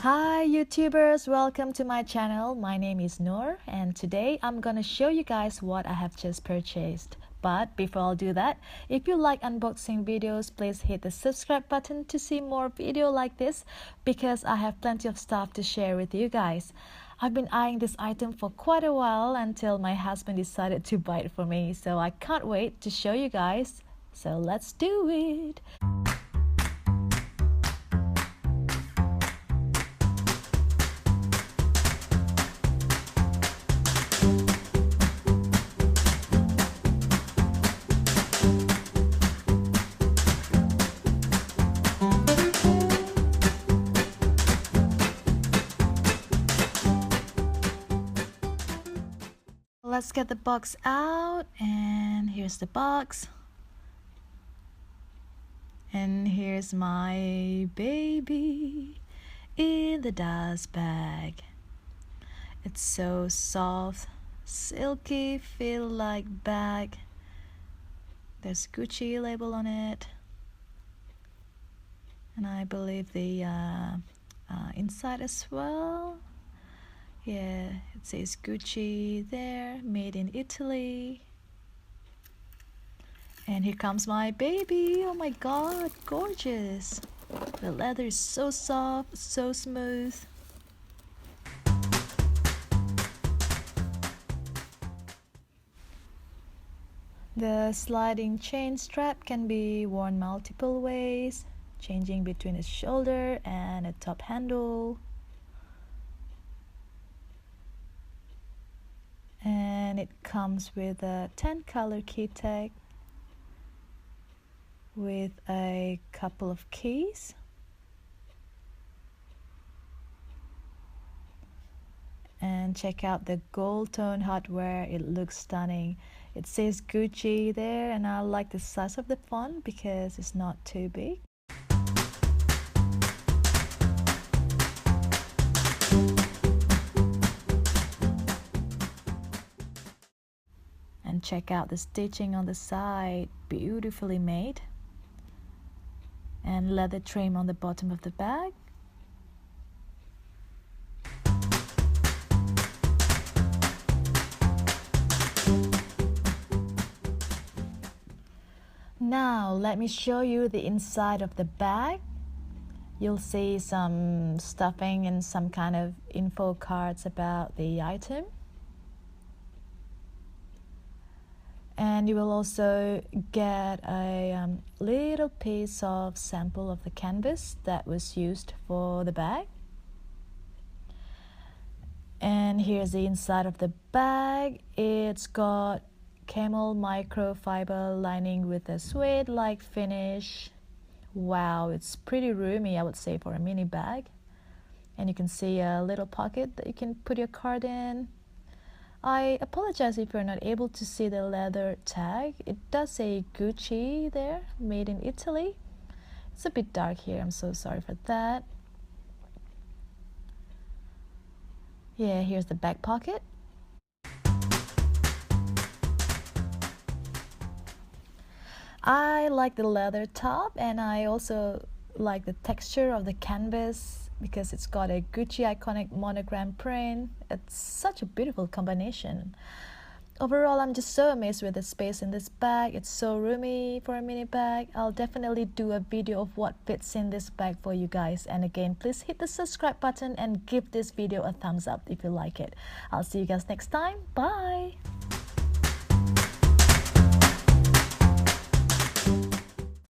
Hi YouTubers, welcome to my channel. My name is Noor and today I'm gonna show you guys what I have just purchased. But before I'll do that, if you like unboxing videos, please hit the subscribe button to see more video like this because I have plenty of stuff to share with you guys. I've been eyeing this item for quite a while until my husband decided to buy it for me, so I can't wait to show you guys. So let's do it! Let's get the box out, and here's the box, and here's my baby in the dust bag. It's so soft, silky, feel like bag. There's Gucci label on it, and I believe the inside as well. Yeah, it says Gucci there, made in Italy. And here comes my baby. Oh my god, gorgeous. The leather is so soft, so smooth. The sliding chain strap can be worn multiple ways, changing between a shoulder and a top handle. And it comes with a 10-color key tag with a couple of keys. And check out the gold tone hardware, it looks stunning. It says Gucci there, and I like the size of the font because it's not too big. And check out the stitching on the side, beautifully made. And leather trim on the bottom of the bag. Now let me show you the inside of the bag. You'll see some stuffing and some kind of info cards about the item. And you will also get a little piece of sample of the canvas that was used for the bag. And here's the inside of the bag. It's got Camel microfiber lining with a suede-like finish. Wow, it's pretty roomy, I would say, for a mini bag. And you can see a little pocket that you can put your card in. I apologize if you're not able to see the leather tag. It does say Gucci there, made in Italy. It's a bit dark here, I'm so sorry for that. Yeah, here's the back pocket. I like the leather top, and I also like the texture of the canvas because it's got a Gucci iconic monogram print. It's such a beautiful combination. Overall, I'm just so amazed with the space in this bag. It's so roomy for a mini bag. I'll definitely do a video of what fits in this bag for you guys. And again, please hit the subscribe button and give this video a thumbs up if you like it. I'll see you guys next time. Bye!